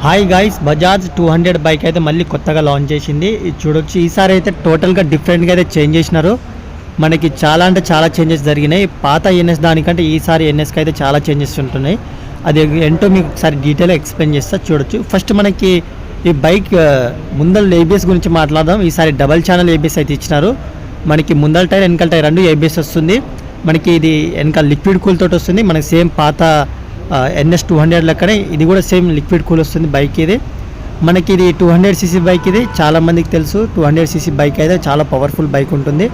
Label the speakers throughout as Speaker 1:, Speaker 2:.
Speaker 1: Hi guys, Bajaj 200 bike అయితే మళ్ళీ కొత్తగా లాంచ్ చేసింది. ఇది చూడొచ్చు. ఈసారి అయితే టోటల్గా డిఫరెంట్గా అయితే చేంజ్ చేసినారు. మనకి చాలా అంటే చాలా చేంజెస్ జరిగినాయి. పాత ఎన్ఎస్ దానికంటే ఈసారి ఎన్ఎస్కి అయితే చాలా చేంజెస్ ఉంటున్నాయి. అది ఏంటో మీకు ఒకసారి డీటెయిల్గా ఎక్స్ప్లెయిన్ చేస్తా, చూడొచ్చు. ఫస్ట్ మనకి ఈ బైక్ ముందల ఏబిఎస్ గురించి మాట్లాడదాం. ఈసారి డబల్ ఛానల్ ఏబిఎస్ అయితే ఇచ్చినారు. మనకి ముందల టైర్ వెనకాల టైర్ రెండు ఏబిఎస్ వస్తుంది. మనకి ఇది వెనకాల లిక్విడ్ కూల్ తోటి వస్తుంది. మనకి సేమ్ పాత ఎన్ఎస్ 200 లెక్కనే ఇది కూడా సేమ్ లిక్విడ్ కూల్ వస్తుంది బైక్. ఇది మనకి ఇది 200cc బైక్. ఇది చాలామందికి తెలుసు 200cc బైక్ అయితే చాలా పవర్ఫుల్ బైక్ ఉంటుంది.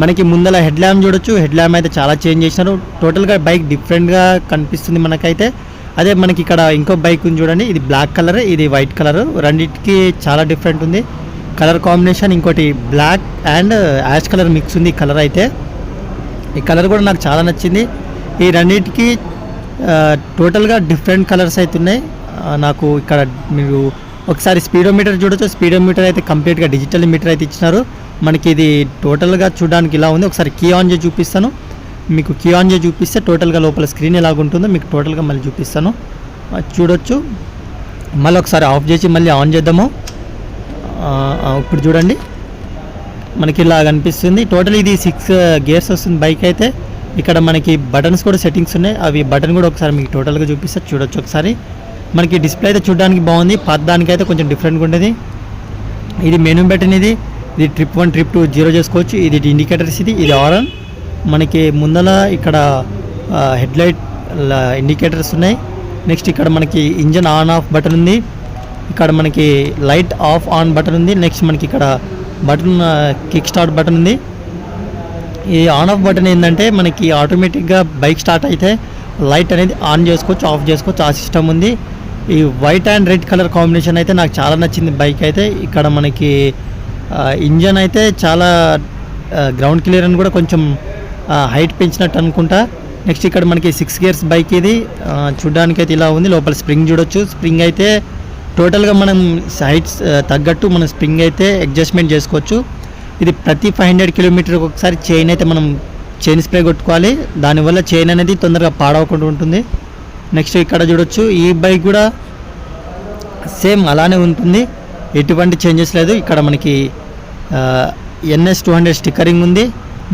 Speaker 1: మనకి ముందల హెడ్ ల్యాంప్ చూడొచ్చు. హెడ్ ల్యాంప్ అయితే చాలా చేంజ్ చేసినారు. టోటల్గా బైక్ డిఫరెంట్గా కనిపిస్తుంది మనకైతే. అదే మనకి ఇక్కడ ఇంకో బైక్ ఉంది చూడండి. ఇది బ్లాక్ కలర్, ఇది వైట్ కలర్. రెండింటికి చాలా డిఫరెంట్ ఉంది కలర్ కాంబినేషన్. ఇంకోటి black and ash colour mix ఉంది ఈ కలర్ అయితే. ఈ కలర్ కూడా నాకు చాలా నచ్చింది. ఈ రెండింటికి టోటల్గా డిఫరెంట్ కలర్స్ అయితే ఉన్నాయి. నాకు ఇక్కడ మీరు ఒకసారి స్పీడోమీటర్ చూడొచ్చు. స్పీడోమీటర్ అయితే కంప్లీట్గా డిజిటల్ మీటర్ అయితే ఇచ్చినారు. మనకి ఇది టోటల్గా చూడడానికి ఇలా ఉంది. ఒకసారి కీ ఆన్ చేసి చూపిస్తాను మీకు. కీ ఆన్ చేసి చూపిస్తే టోటల్గా లోపల స్క్రీన్ ఎలాగుంటుందో మీకు టోటల్గా మళ్ళీ చూపిస్తాను, చూడొచ్చు. మళ్ళీ ఒకసారి ఆఫ్ చేసి మళ్ళీ ఆన్ చేద్దాము. ఇప్పుడు చూడండి మనకి ఇలా కనిపిస్తుంది. టోటల్ ఇది 6 గేర్స్ వస్తుంది బైక్ అయితే. ఇక్కడ మనకి బటన్స్ కూడా సెట్టింగ్స్ ఉన్నాయి. అవి బటన్ కూడా ఒకసారి మీకు టోటల్గా చూపిస్తే చూడొచ్చు ఒకసారి. మనకి డిస్ప్లే అయితే చూడడానికి బాగుంది. పాత దానికైతే కొంచెం డిఫరెంట్గా ఉండేది. ఇది మెనూ బటన్. ఇది ట్రిప్ 1 ట్రిప్ 2 0 చేసుకోవచ్చు. ఇది ఇండికేటర్స్. ఇది ఆరన్. మనకి ముందల ఇక్కడ హెడ్ లైట్ ఇండికేటర్స్ ఉన్నాయి. నెక్స్ట్ ఇక్కడ మనకి ఇంజన్ ఆన్ ఆఫ్ బటన్ ఉంది. ఇక్కడ మనకి లైట్ ఆఫ్ ఆన్ బటన్ ఉంది. నెక్స్ట్ మనకి ఇక్కడ బటన్ కిక్ స్టార్ట్ బటన్ ఉంది. ఈ ఆన్ ఆఫ్ బటన్ ఏంటంటే మనకి ఆటోమేటిక్గా బైక్ స్టార్ట్ అయితే లైట్ అనేది ఆన్ చేసుకోవచ్చు, ఆఫ్ చేసుకోవచ్చు. ఆ సిస్టమ్ ఉంది. ఈ white and red colour combination అయితే నాకు చాలా నచ్చింది బైక్ అయితే. ఇక్కడ మనకి ఇంజన్ అయితే చాలా గ్రౌండ్ క్లియర్ అని కూడా కొంచెం హైట్ పెంచినట్టు అనుకుంటా. నెక్స్ట్ ఇక్కడ మనకి 6 గేర్స్ బైక్. ఇది చూడడానికి అయితే ఇలా ఉంది. లోపల స్ప్రింగ్ చూడొచ్చు. స్ప్రింగ్ అయితే టోటల్గా మనం హైట్స్ తగ్గట్టు మనం స్ప్రింగ్ అయితే అడ్జస్ట్మెంట్ చేసుకోవచ్చు. ఇది ప్రతి 500 కిలోమీటర్కి ఒకసారి చైన్ అయితే మనం చైన్ స్ప్రే కొట్టుకోవాలి. దానివల్ల చైన్ అనేది తొందరగా పాడవకుండా ఉంటుంది. నెక్స్ట్ ఇక్కడ చూడొచ్చు. ఈ బైక్ కూడా సేమ్ అలానే ఉంటుంది, ఎటువంటి చేంజెస్ లేదు. ఇక్కడ మనకి NS 200 స్టిక్కరింగ్ ఉంది.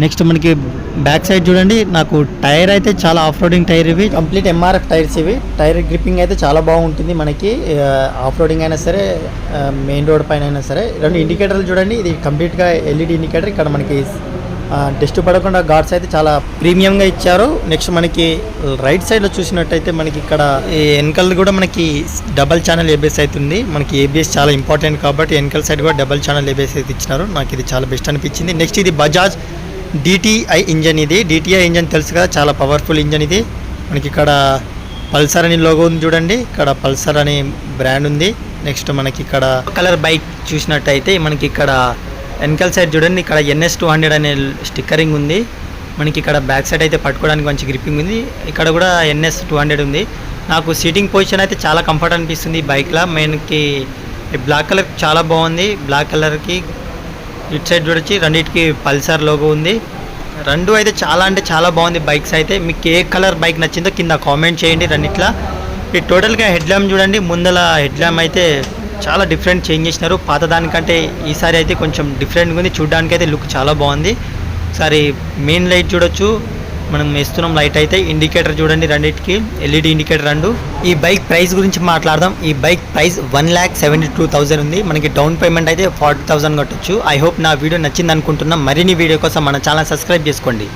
Speaker 1: నెక్స్ట్ మనకి బ్యాక్ సైడ్ చూడండి. నాకు టైర్ అయితే చాలా ఆఫ్ రోడింగ్ టైర్. ఇవి కంప్లీట్ MRF టైర్స్. ఇవి టైర్ గ్రిప్పింగ్ అయితే చాలా బాగుంటుంది మనకి. ఆఫ్ రోడింగ్ అయినా సరే, మెయిన్ రోడ్ పైన అయినా సరే. రెండు ఇండికేటర్లు చూడండి. ఇది కంప్లీట్గా LED ఇండికేటర్. ఇక్కడ మనకి డస్ట్ పడకుండా గార్డ్స్ అయితే చాలా ప్రీమియంగా ఇచ్చారు. నెక్స్ట్ మనకి రైట్ సైడ్లో చూసినట్టయితే మనకి ఇక్కడ వెనకల్ కూడా మనకి డబల్ ఛానల్ ABS అవుతుంది. మనకి ABS చాలా ఇంపార్టెంట్ కాబట్టి వెనకల్ సైడ్ కూడా డబల్ ఛానల్ ABS అయితే ఇచ్చినారు. నాకు ఇది చాలా బెస్ట్ అనిపించింది. నెక్స్ట్ ఇది బజాజ్ DTI ఇంజన్. ఇది DTI ఇంజన్ తెలుసు కదా, చాలా పవర్ఫుల్ ఇంజన్ ఇది. మనకి ఇక్కడ పల్సర్ అని లోగో ఉంది చూడండి. ఇక్కడ పల్సర్ అనే బ్రాండ్ ఉంది. నెక్స్ట్ మనకి ఇక్కడ కలర్ బైక్ చూసినట్టయితే మనకి ఇక్కడ వెనకాల సైడ్ చూడండి. ఇక్కడ NS 200 అనే స్టిక్కరింగ్ ఉంది. మనకి ఇక్కడ బ్యాక్ సైడ్ అయితే పట్టుకోవడానికి మంచి గ్రిప్పింగ్ ఉంది. ఇక్కడ కూడా NS 200 ఉంది. నాకు సీటింగ్ పొజిషన్ అయితే చాలా కంఫర్ట్ అనిపిస్తుంది ఈ బైక్లో. మనకి బ్లాక్ కలర్ చాలా బాగుంది. బ్లాక్ కలర్కి ఇటు సైడ్ చూడొచ్చి రెండింటికి పల్సర్ లోగో ఉంది. రెండు అయితే చాలా అంటే చాలా బాగుంది బైక్స్ అయితే. మీకు ఏ కలర్ బైక్ నచ్చిందో కింద కామెంట్ చేయండి రెండిట్లా. ఈ టోటల్గా హెడ్ ల్యాంప్ చూడండి. ముందల హెడ్ ల్యాంప్ అయితే చాలా డిఫరెంట్ చేంజ్ చేసినారు. పాత దానికంటే ఈసారి అయితే కొంచెం డిఫరెంట్గా ఉంది. చూడడానికి అయితే లుక్ చాలా బాగుంది. ఒకసారి మెయిన్ లైట్ చూడొచ్చు. మనం వేస్తున్నాం లైట్ అయితే. ఇండికేటర్ చూడండి రెండింటికి LED ఇండికేటర్ రెండు. ఈ బైక్ ప్రైస్ గురించి మాట్లాడదాం. ఈ బైక్ ప్రైస్ 1,72,000 ఉంది. మనకి డౌన్ పేమెంట్ అయితే 40,000 కట్టొచ్చు. ఐ హోప్ నా వీడియో నచ్చింది అనుకుంటున్నాం. మరిన్ని వీడియో కోసం మన ఛానల్ సబ్స్క్రైబ్ చేసుకోండి.